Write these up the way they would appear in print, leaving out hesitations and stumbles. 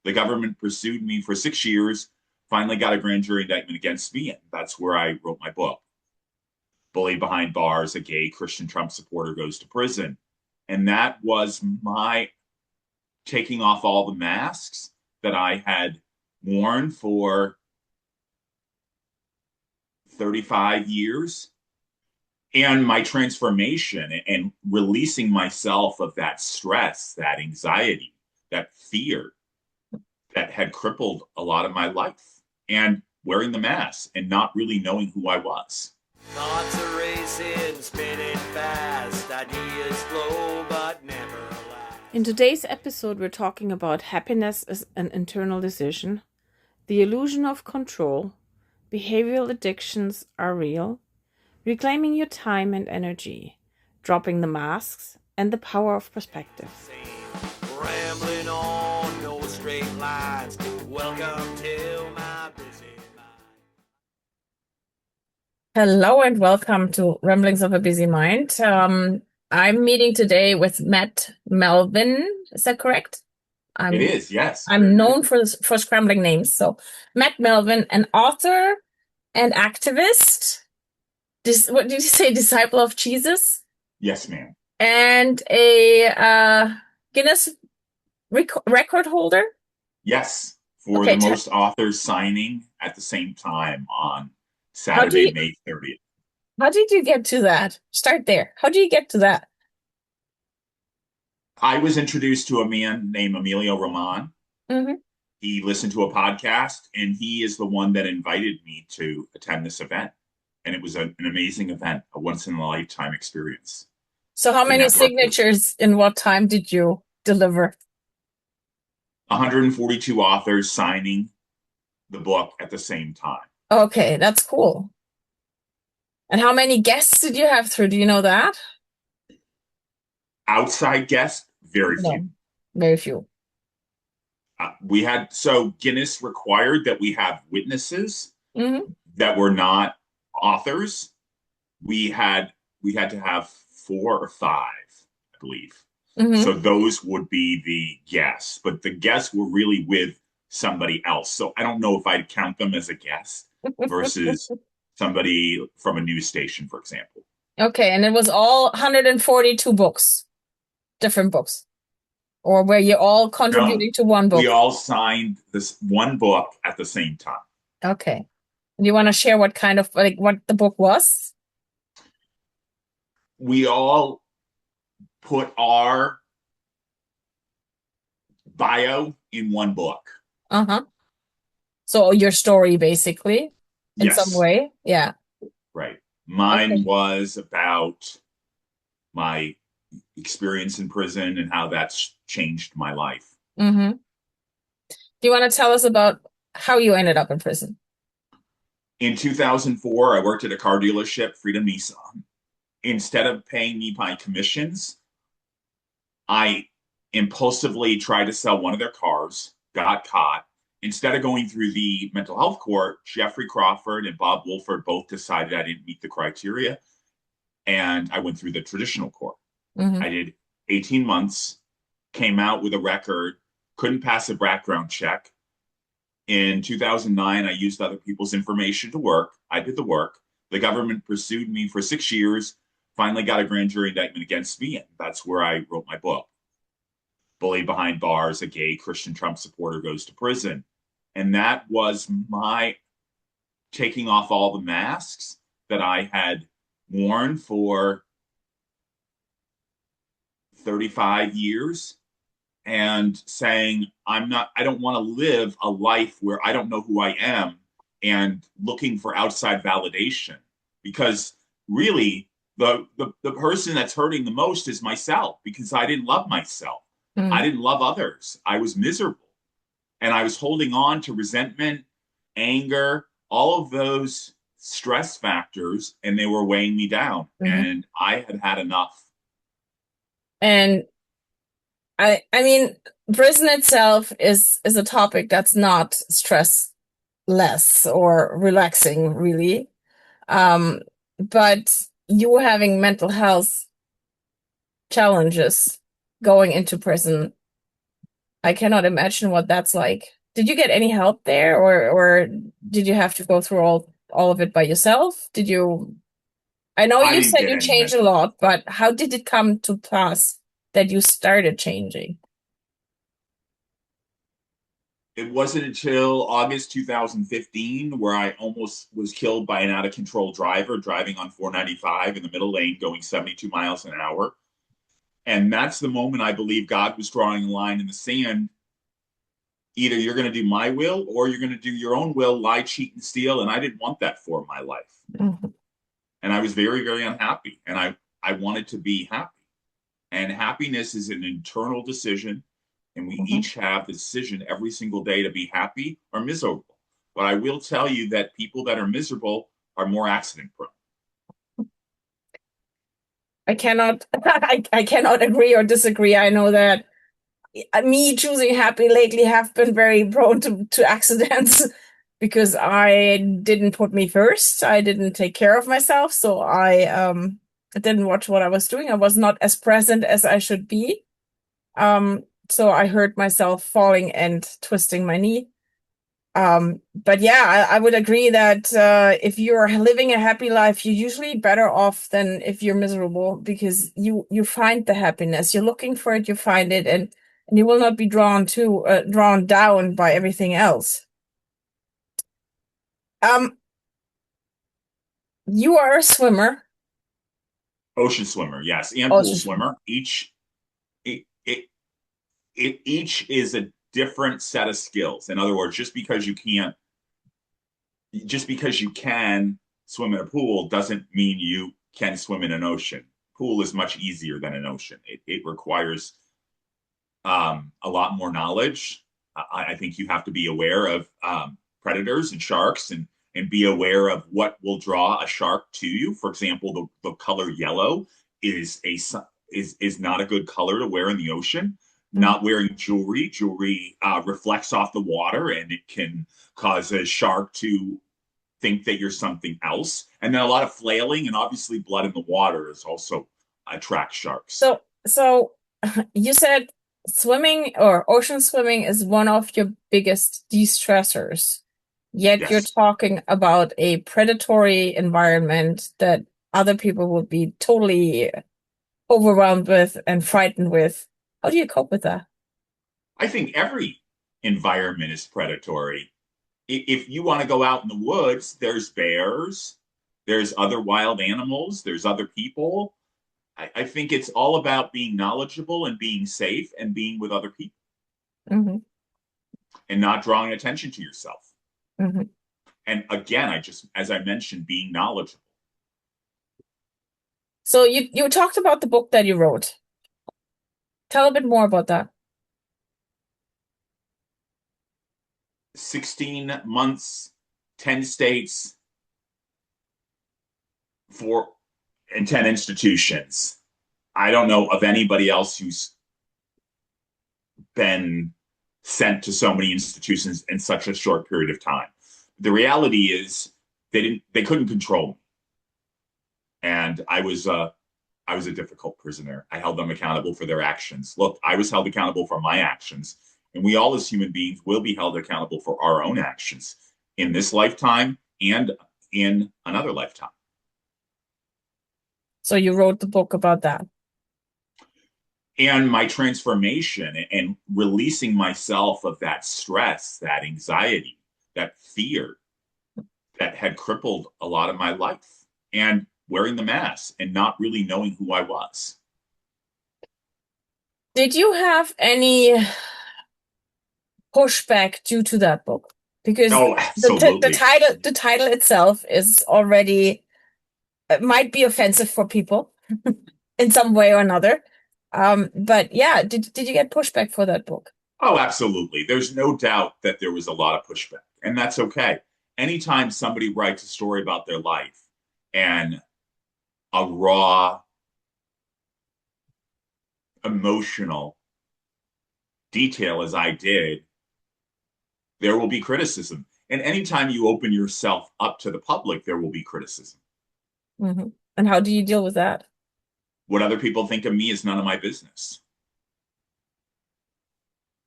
The government pursued me for 6 years, finally got a grand jury indictment against me, and that's where I wrote my book. Bullied Behind Bars, a gay Christian Trump supporter goes to prison. And that was my taking off all the masks that I had worn for 35 years and my transformation and releasing myself of that stress, that anxiety, that fear that had crippled a lot of my life, and wearing the mask and not really knowing who I was. Thoughts are racing, spinning fast, ideas flow but never last. In today's episode, we're talking about happiness as an internal decision, the illusion of control, behavioral addictions are real, reclaiming your time and energy, dropping the masks, and the power of perspective. Rambling on, no straight lines. Welcome to my busy mind. Hello and welcome to Ramblings of a Busy Mind. I'm meeting today with Matt Melvin. Is that correct? It is, yes. I'm known for scrambling names. So Matt Melvin, an author and activist. What did you say? Disciple of Jesus? Yes, ma'am. And a Guinness record holder? Yes, for the most authors signing at the same time on Saturday, May 30th. How did you get to that? Start there. How do you get to that? I was introduced to a man named Emilio Roman. Mm-hmm. He listened to a podcast, and he is the one that invited me to attend this event. And it was an amazing event, a once-in-a-lifetime experience. So how many signatures in what time did you deliver? 142 authors signing the book at the same time. Okay, that's cool. And how many guests did you have through? Do you know that? Outside guests, very few. No, very few. We had, so Guinness required that we have witnesses that were not authors. We had to have 4 or 5, I believe. So those would be the guests, but the guests were really with somebody else. So I don't know if I'd count them as a guest versus somebody from a news station, for example. Okay, and it was all 142 books, different books, or were you all contributing to one book? We all signed this one book at the same time. Okay. Do you want to share what kind of, what the book was? We all put our bio in one book. So your story, basically, in some way. Yeah. Right. Mine was about my experience in prison and how that's changed my life. Do you want to tell us about how you ended up in prison? In 2004, I worked at a car dealership, Freedom Nissan. Instead of paying me by commissions, I impulsively tried to sell one of their cars, got caught. Instead of going through the mental health court, Jeffrey Crawford and Bob Wolford both decided I didn't meet the criteria, and I went through the traditional court. I did 18 months, came out with a record, couldn't pass a background check. In 2009, I used other people's information to work. I did the work. The government pursued me for 6 years, finally got a grand jury indictment against me, and that's where I wrote my book. Bullied Behind Bars, a gay Christian Trump supporter goes to prison. And that was my taking off all the masks that I had worn for 35 years and saying, I don't want to live a life where I don't know who I am and looking for outside validation, because really the person that's hurting the most is myself, because I didn't love myself. I didn't love others. I was miserable. And I was holding on to resentment, anger, all of those stress factors, and they were weighing me down. And I had had enough. And I mean, prison itself is a topic that's not stress less or relaxing, really. But you were having mental health challenges going into prison. I cannot imagine what that's like. Did you get any help there, or did you have to go through all of it by yourself? Did you? I know I you didn't said get you any changed a mental health. lot, but how did it come to pass that you started changing? It wasn't until August 2015 where I almost was killed by an out of control driver driving on 495 in the middle lane going 72 miles an hour. And that's the moment I believe God was drawing a line in the sand. Either you're going to do my will or you're going to do your own will, lie, cheat, and steal. And I didn't want that for my life. Mhm. And I was very, very unhappy. And I wanted to be happy. And happiness is an internal decision. And we Mhm. each have the decision every single day to be happy or miserable. But I will tell you that people that are miserable are more accident prone. I cannot I cannot agree or disagree. I know that me choosing happy lately have been very prone to accidents because I didn't put me first. I didn't take care of myself, so I didn't watch what I was doing. I was not as present as I should be. So I hurt myself falling and twisting my knee. But yeah, I would agree that if you're living a happy life, you're usually better off than if you're miserable because you find the happiness. You're looking for it, you find it, and you will not be drawn down by everything else. Um, you are a swimmer. Ocean swimmer, yes, and pool Also, swim- swimmer. It, it, each is a different set of skills. In other words, just because you can swim in a pool doesn't mean you can swim in an ocean. Pool is much easier than an ocean. It requires a lot more knowledge. I think you have to be aware of predators and sharks and be aware of what will draw a shark to you. For example, the color yellow is a is not a good color to wear in the ocean. Mhm. Not wearing jewelry reflects off the water and it can cause a shark to think that you're something else. And then a lot of flailing and obviously blood in the water is also attract sharks. So you said swimming or ocean swimming is one of your biggest de-stressors, yet you're Yes. talking about a predatory environment that other people would be totally overwhelmed with and frightened with. How do you cope with that? I think every environment is predatory. If you want to go out in the woods, there's bears, there's other wild animals, there's other people. I think it's all about being knowledgeable and being safe and being with other people Hmm. and not drawing attention to yourself. Hmm. And again, as I mentioned, being knowledgeable. So you talked about the book that you wrote. Tell a bit more about that. 16 months, 10 states, four and 10 institutions. I don't know of anybody else who's been sent to so many institutions in such a short period of time. The reality is they couldn't control me. And I was a difficult prisoner. I held them accountable for their actions. Look, I was held accountable for my actions, and we all as human beings will be held accountable for our own actions in this lifetime and in another lifetime. So you wrote the book about that. And my transformation and releasing myself of that stress, that anxiety, that fear that had crippled a lot of my life, and wearing the mask and not really knowing who I was. Did you have any pushback due to that book? Because Oh, absolutely. the title itself is already it might be offensive for people in some way or another. But yeah, did you get pushback for that book? Oh, absolutely. There's no doubt that there was a lot of pushback, and that's okay. Anytime somebody writes a story about their life and a raw, emotional detail, as I did, there will be criticism. And anytime you open yourself up to the public, there will be criticism. Hmm. And how do you deal with that? What other people think of me is none of my business.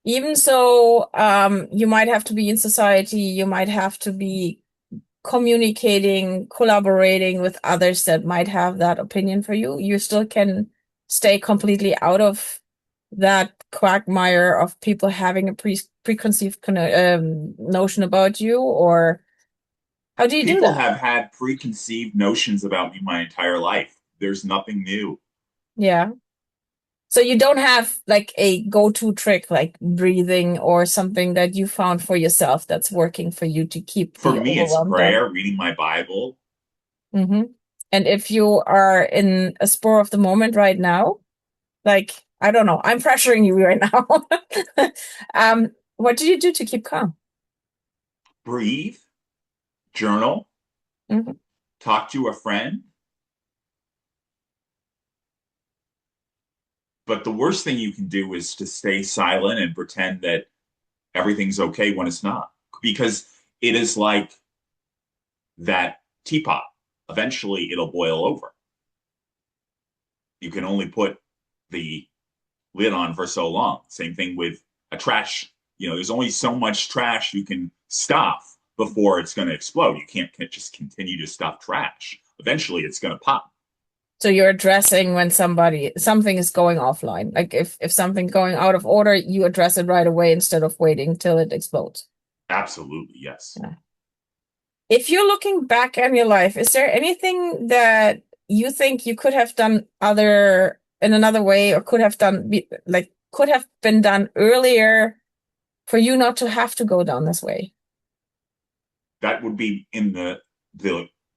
Even so, you might have to be in society, you might have to be communicating, collaborating with others that might have that opinion for you. You still can stay completely out of that quagmire of people having a preconceived notion about you, or how do you do People that? have had preconceived notions about me my entire life. There's nothing new. Yeah. So you don't have like a go-to trick like breathing or something that you found for yourself that's working for you to keep For the me, it's overwhelm down. prayer, reading my Bible. Hmm. And if you are in a spur of the moment right now, like, I don't know, I'm pressuring you right now. What do you do to keep calm? Breathe, journal, Hmm. talk to a friend. But the worst thing you can do is to stay silent and pretend that everything's okay when it's not. Because it is like that teapot. Eventually, it'll boil over. You can only put the lid on for so long. Same thing with a trash. There's only so much trash you can stuff before it's going to explode. You can't just continue to stuff trash. Eventually, it's going to pop. So you're addressing when something is going offline. Like if something's going out of order, you address it right away instead of waiting till it explodes. Absolutely, yes. Yeah. If you're looking back on your life, is there anything that you think you could have done other in another way, or could have been done earlier for you not to have to go down this way? That would be in the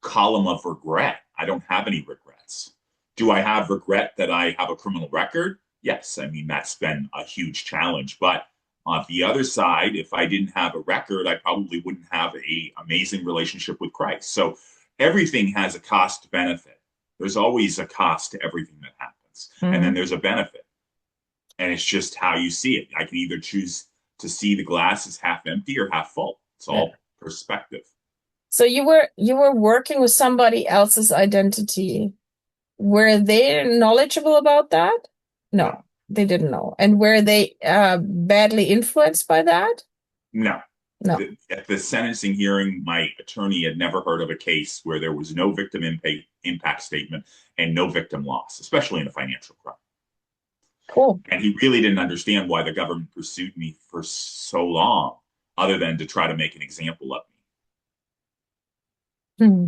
column of regret. I don't have any regrets. Do I have regret that I have a criminal record? Yes. I mean, that's been a huge challenge. But on the other side, if I didn't have a record, I probably wouldn't have a amazing relationship with Christ. So everything has a cost benefit. There's always a cost to everything that happens. And then Hmm. there's a benefit. And it's just how you see it. I can either choose to see the glass as half empty or half full. It's Yeah. all perspective. So you were working with somebody else's identity. Were they knowledgeable about that? No, No, they didn't know. And were they badly influenced by that? no. No. At the sentencing hearing, my attorney had never heard of a case where there was no victim impact statement and no victim loss, especially in a financial crime. Cool. And he really didn't understand why the government pursued me for so long, other than to try to make an example of me. Hmm.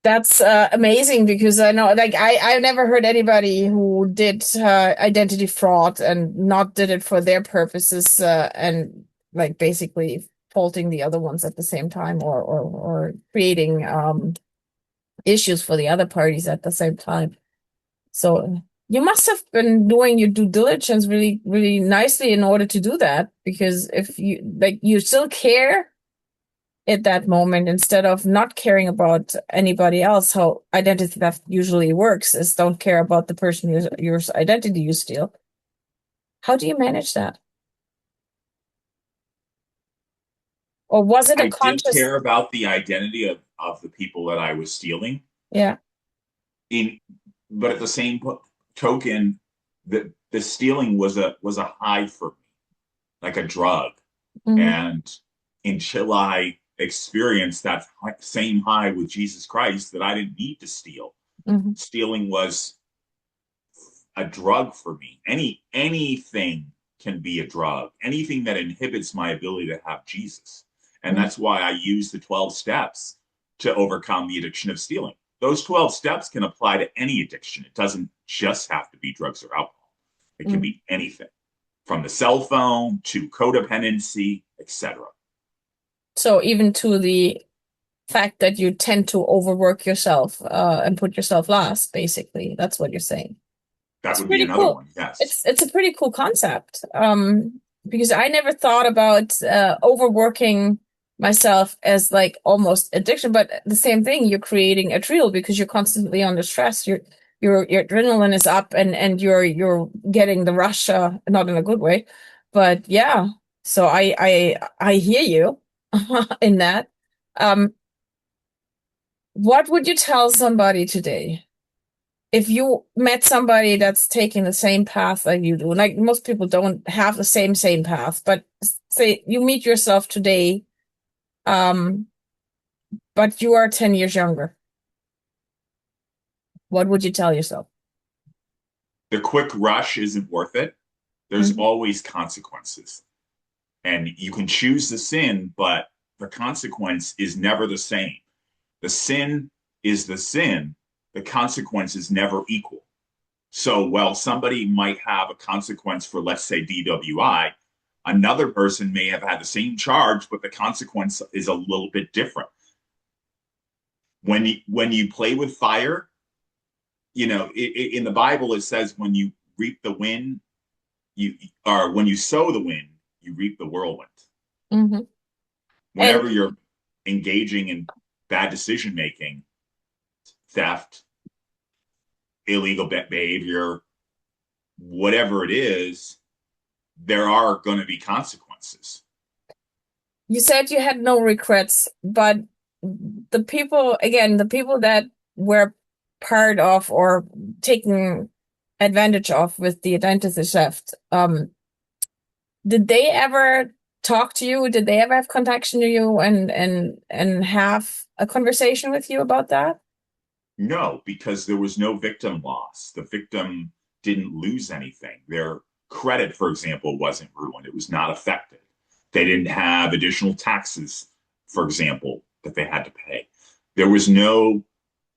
That's amazing because I know, like, I've never heard anybody who did identity fraud and not did it for their purposes and like basically faulting the other ones at the same time, or creating issues for the other parties at the same time. So you must have been doing your due diligence really, really nicely in order to do that, because if you like, you still care at that moment instead of not caring about anybody else. How identity theft usually works is don't care about the person your identity you steal. How do you manage that? Or was it a I did conscious? care about the identity of the people that I was stealing. Yeah. In but at the same token, the stealing was a high for me, like a drug. Hmm. And until I experienced that same high with Jesus Christ, that I didn't need to steal. Hmm. Stealing was a drug for me. Anything can be a drug. Anything that inhibits my ability to have Jesus. And Hmm. that's why I use the 12 steps to overcome the addiction of stealing. Those 12 steps can apply to any addiction. It doesn't just have to be drugs or alcohol. It can Hmm. be anything from the cell phone to codependency, etc. So even to the fact that you tend to overwork yourself and put yourself last, basically, that's what you're saying. That It's would be pretty another cool. one. Yes. It's a pretty cool concept. Because I never thought about overworking myself as like almost addiction, but the same thing, you're creating a trio because you're constantly under stress. Your adrenaline is up and you're getting the rush, not in a good way. But yeah, so I hear you in that. Um, what would you tell somebody today? if you met somebody that's taking the same path that you do, like most people don't have the same path, but say you meet yourself today, um, but you are 10 years younger, what would you tell yourself? The quick rush isn't worth it. There's Mhm. always consequences. And you can choose the sin, but the consequence is never the same. The sin is the sin, the consequence is never equal. So while somebody might have a consequence for, let's say, DWI, another person may have had the same charge, but the consequence is a little bit different. When you play with fire, in the Bible it says when you reap the wind, you or when you sow the wind, you reap the whirlwind. Mhm. And Whenever you're engaging in bad decision making, theft, illegal behavior, whatever it is, there are going to be consequences. you said you had no regrets, but the people that were part of or taken advantage of with the identity theft, did they ever talk to you? Did they ever have connection to you and have a conversation with you about that? No, because there was no victim loss. The victim didn't lose anything. Their credit, for example, wasn't ruined. It was not affected. They didn't have additional taxes, for example, that they had to pay. There was no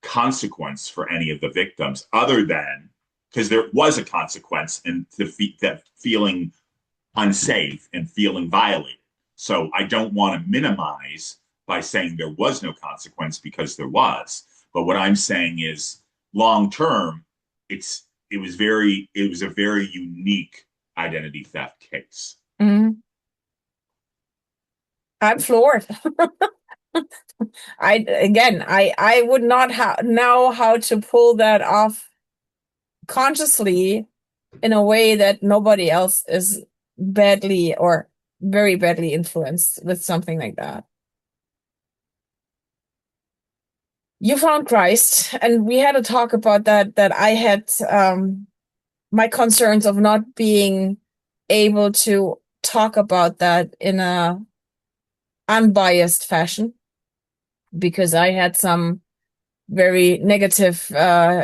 consequence for any of the victims other than because there was a consequence in that feeling unsafe and feeling violated. So I don't want to minimize by saying there was no consequence because there was. But what I'm saying is long term, it was a very unique identity theft case. Mm, I'm floored. I would not know how to pull that off consciously in a way that nobody else is badly or very badly influenced with something like that. You found Christ, and we had a talk about that I had my concerns of not being able to talk about that in a unbiased fashion because I had some very negative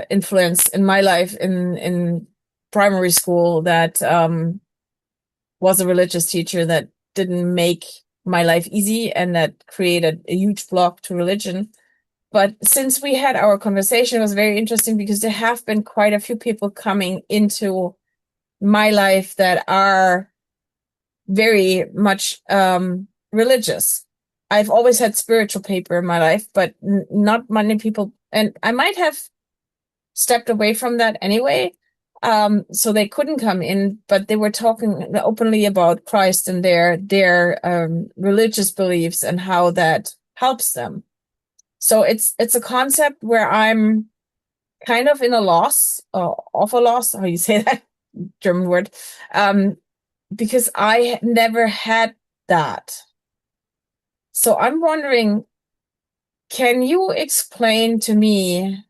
influence in my life in primary school that was a religious teacher that didn't make my life easy and that created a huge block to religion. But since we had our conversation, it was very interesting because there have been quite a few people coming into my life that are very much religious. I've always had spiritual people in my life, but not many people, and I might have stepped away from that anyway. So they couldn't come in, but they were talking openly about Christ and their religious beliefs and how that helps them. So it's a concept where I'm kind of in a loss, of a loss, how you say that German word, because I never had that. So I'm wondering, can you explain to me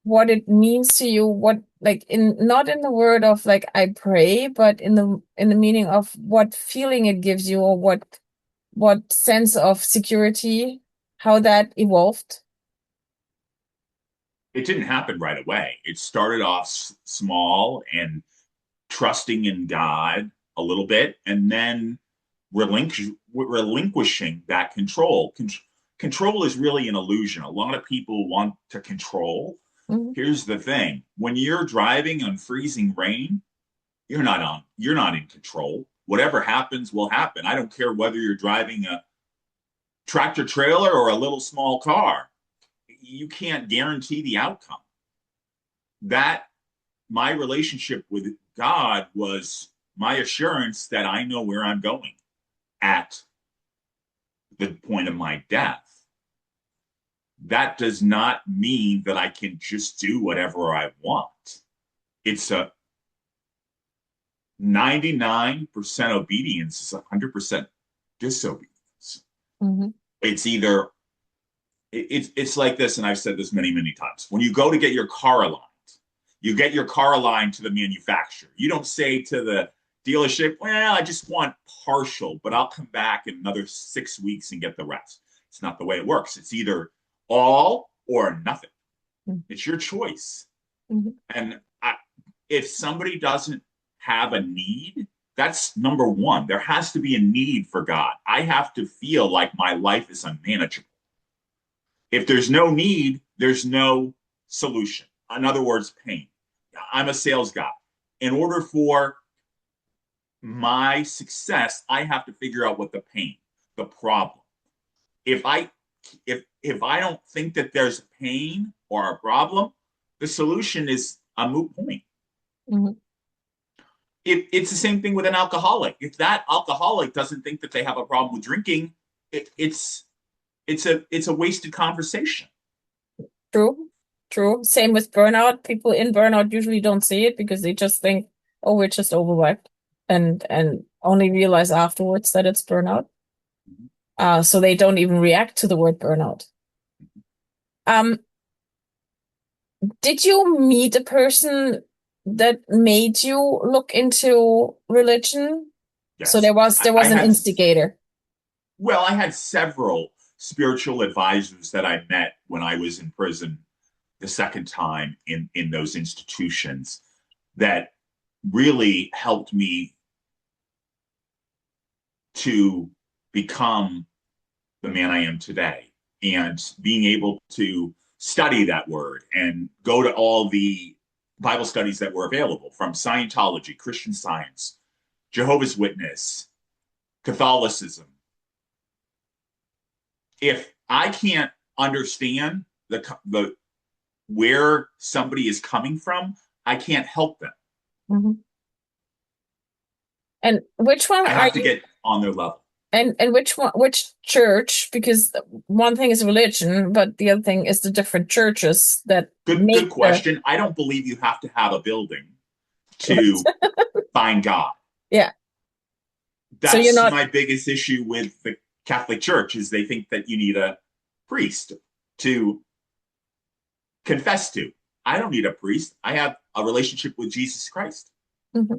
what it means to you, what like in not in the word of like I pray, but in the meaning of what feeling it gives you or what sense of security, how that evolved? It didn't happen right away. It started off small and trusting in God a little bit, and then relinquishing that control. Control is really an illusion. A lot of people want to control. Mhm. Here's the thing: when you're driving on freezing rain, you're not in control. Whatever happens will happen. I don't care whether you're driving a tractor trailer or a little small car. You can't guarantee the outcome. That my relationship with God was my assurance that I know where I'm going at the point of my death. That does not mean that I can just do whatever I want. It's a 99% obedience is 100% disobedience. Mhm. It's either it's like this, and I've said this many, many times. When you go to get your car aligned, you get your car aligned to the manufacturer. You don't say to the dealership, well, I just want partial, but I'll come back in another 6 weeks and get the rest. It's not the way it works. It's either all or nothing. It's your choice. Mm-hmm. And if somebody doesn't have a need, that's number one. There has to be a need for God. I have to feel like my life is unmanageable. If there's no need, there's no solution. In other words, pain. I'm a sales guy. In order for my success, I have to figure out what the pain, the problem. If I don't think that there's pain or a problem, the solution is a moot point. Mm-hmm. It's the same thing with an alcoholic. If that alcoholic doesn't think that they have a problem with drinking, it's a wasted conversation. True. Same with burnout. People in burnout usually don't see it because they just think, oh, we're just overworked, and only realize afterwards that it's burnout. So they don't even react to the word burnout. Did you meet a person that made you look into religion? Yes. So there was an instigator. Well, I had several spiritual advisors that I met when I was in prison the second time in those institutions that really helped me to become the man I am today, and being able to study that word and go to all the Bible studies that were available, from Scientology, Christian Science, Jehovah's Witness, Catholicism. If I can't understand the where somebody is coming from, I can't help them. Mm-hmm. And which one I have to get on their level. And which church? Because one thing is religion, but the other thing is the different churches that Good question. I don't believe you have to have a building to find God. Yeah. That's my biggest issue with the Catholic Church, is they think that you need a priest to confess to. I don't need a priest. I have a relationship with Jesus Christ. Mm-hmm.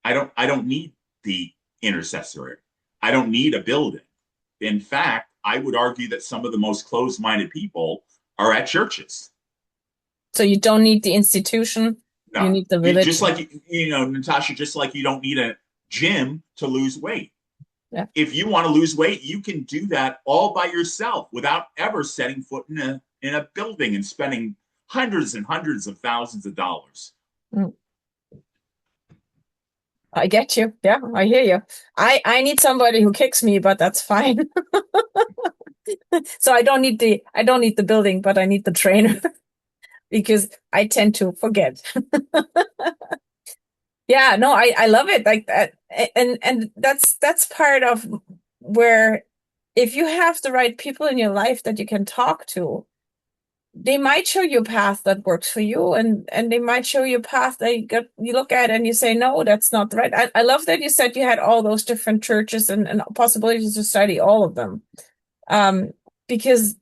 I don't need the intercessor. I don't need a building. In fact, I would argue that some of the most closed-minded people are at churches. So you don't need the institution. No. You need the religion. Just like, Natasha, just like you don't need a gym to lose weight. Yeah. If you want to lose weight, you can do that all by yourself without ever setting foot in a building and spending hundreds and hundreds of thousands of dollars. Mm. I get you. Yeah, I hear you. I need somebody who kicks me, but that's fine. So I don't need the building, but I need the trainer because I tend to forget. Yeah, no, I love it like that. And that's part of where, if you have the right people in your life that you can talk to, they might show you a path that works for you, and they might show you a path that you look at and you say, no, that's not right. I love that you said you had all those different churches and possibilities to study all of them. Because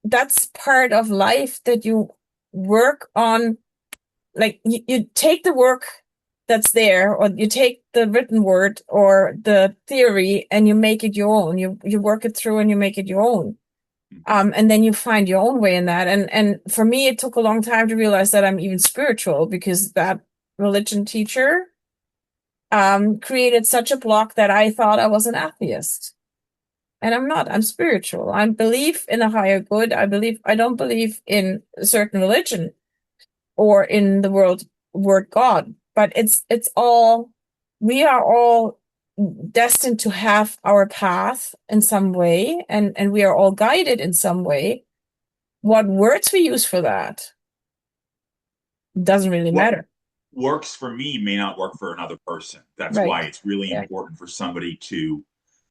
that's part of life, that you work on, like you take the work that's there, or you take the written word or the theory and you make it your own. You work it through and you make it your own. And then you find your own way in that. And for me, it took a long time to realize that I'm even spiritual, because that religion teacher created such a block that I thought I was an atheist. And I'm not. I'm spiritual. I believe in a higher good. I don't believe in a certain religion or in the word God. But we are all destined to have our path in some way, and we are all guided in some way. What words we use for that doesn't really matter. Works for me may not work for another person. That's Right. why it's really important for somebody to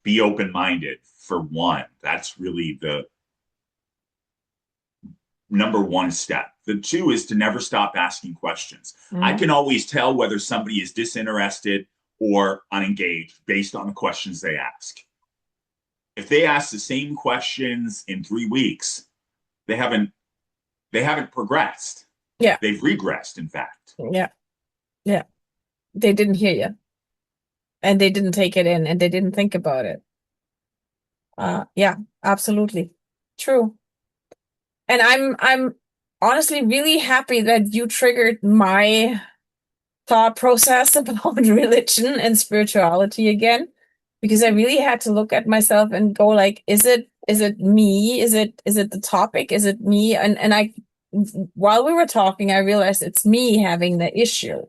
be open-minded, for one. That's really the number one step. The two is to never stop asking questions. I can always tell whether somebody is disinterested or unengaged based on the questions they ask. If they ask the same questions in 3 weeks, they haven't they haven't progressed. Yeah. They've regressed, in fact. Yeah. Yeah. They didn't hear you and they didn't take it in and they didn't think about it. Yeah, absolutely. True. And I'm honestly really happy that you triggered my thought process about religion and spirituality again, because I really had to look at myself and go like, is it me? Is it the topic? Is it me? And I while we were talking, I realized it's me having the issue.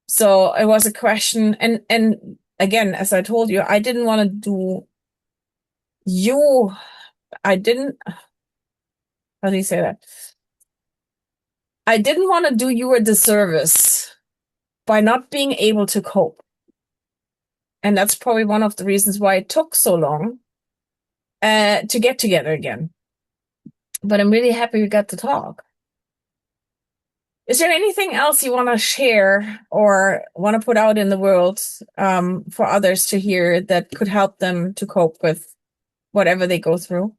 So it was a question, and again, as I told you, I didn't want to do you. I didn't. How do you say that? I didn't want to do you a disservice by not being able to cope. And that's probably one of the reasons why it took so long to get together again. But I'm really happy we got to talk. Is there anything else you want to share or want to put out in the world for others to hear that could help them to cope with whatever they go through?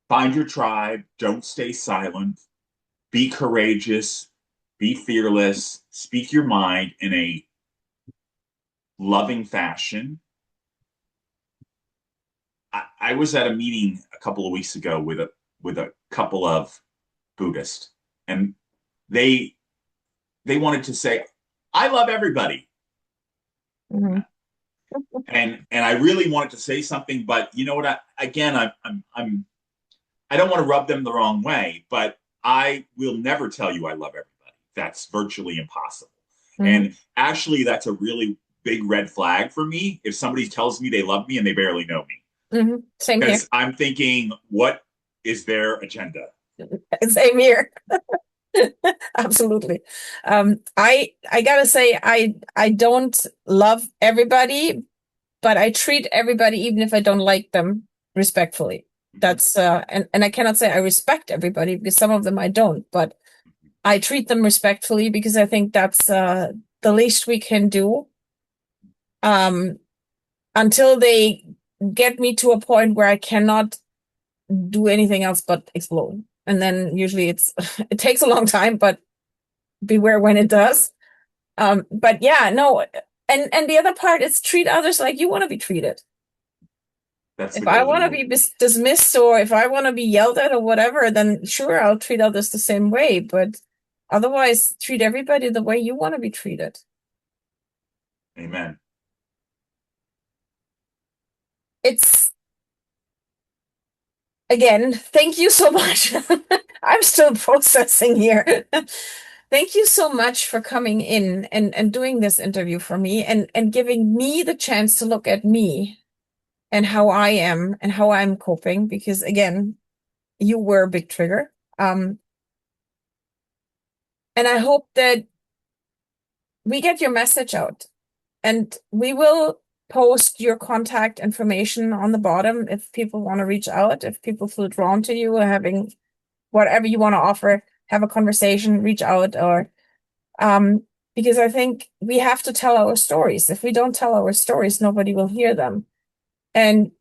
Find your tribe. Don't stay silent. Be courageous. Be fearless. Speak your mind in a loving fashion. I was at a meeting a couple of weeks ago with a couple of Buddhists, and they wanted to say, "I love everybody," Mm-hmm. and I really wanted to say something, but you know what? I don't want to rub them the wrong way, but I will never tell you I love everybody. That's virtually impossible. Mm-hmm. And actually, that's a really big red flag for me if somebody tells me they love me and they barely know me. Mm-hmm. Same here. Because I'm thinking, what is their agenda? Same here. Absolutely. I gotta say, I don't love everybody, but I treat everybody, even if I don't like them, respectfully. That's and I cannot say I respect everybody because some of them I don't, but I treat them respectfully because I think that's the least we can do. Until they get me to a point where I cannot do anything else but explode. And then usually it takes a long time, but beware when it does. But yeah, no. And the other part is treat others like you want to be treated. That's If the I golden want to rule. be dismissed or if I want to be yelled at or whatever, then sure, I'll treat others the same way. But otherwise, treat everybody the way you want to be treated. Amen. It's again, thank you so much. I'm still processing here. Thank you so much for coming in and doing this interview for me and giving me the chance to look at me and how I am and how I'm coping, because again, you were a big trigger. And I hope that we get your message out, and we will post your contact information on the bottom if people want to reach out, if people feel drawn to you or having whatever you want to offer, have a conversation, reach out, or because I think we have to tell our stories. If we don't tell our stories, nobody will hear them. And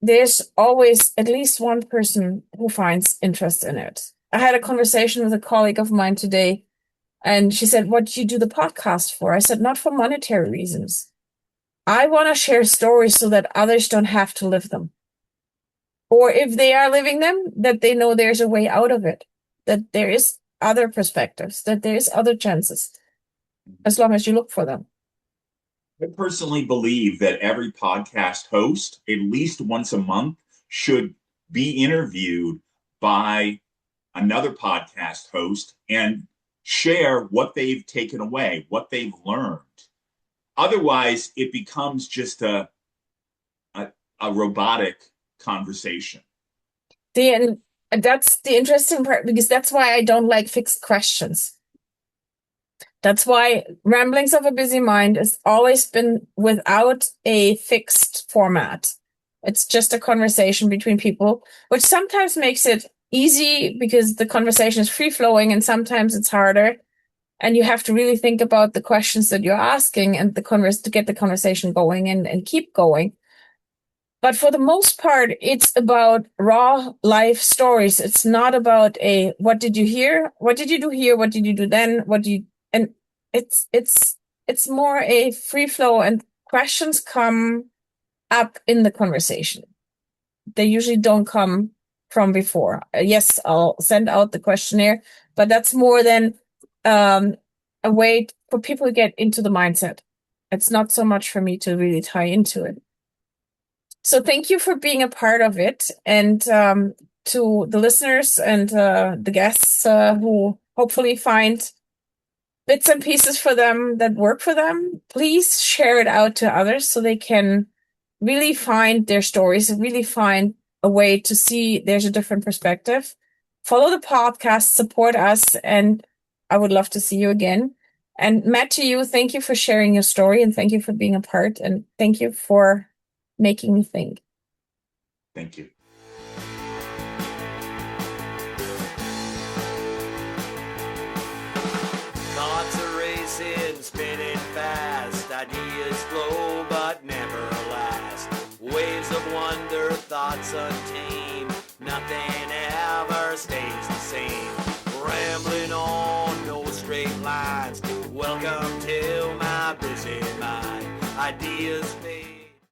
there's always at least one person who finds interest in it. I had a conversation with a colleague of mine today, and she said, "What do you do the podcast for?" I said, "Not for monetary reasons. I want to share stories so that others don't have to live them. Or if they are living them, that they know there's a way out of it, that there is other perspectives, that there is other chances, as long as you look for them." I personally believe that every podcast host, at least once a month, should be interviewed by another podcast host and share what they've taken away, what they've learned. Otherwise, it becomes just a robotic conversation. And that's the interesting part, because that's why I don't like fixed questions. That's why Ramblings of a Busy Mind has always been without a fixed format. It's just a conversation between people, which sometimes makes it easy because the conversation is free flowing, and sometimes it's harder. And you have to really think about the questions that you're asking and to get the conversation going and keep going. But for the most part, it's about raw life stories. It's not about a what did you hear? What did you do here? What did you do then? What do you and it's more a free flow, and questions come up in the conversation. They usually don't come from before. Yes, I'll send out the questionnaire, but that's more than a way for people to get into the mindset. It's not so much for me to really tie into it. So thank you for being a part of it, and to the listeners and the guests who hopefully find bits and pieces for them that work for them. Please share it out to others so they can really find their stories and really find a way to see there's a different perspective. Follow the podcast, support us, and I would love to see you again. And Matt, to you, thank you for sharing your story, and thank you for being a part, and thank you for making me think. Thank you. Thoughts are racing, spinning fast. Ideas flow but never last. Waves of wonder, thoughts untamed. Nothing ever stays the same. Rambling on, no straight lines. Welcome to my busy mind. Ideas fade.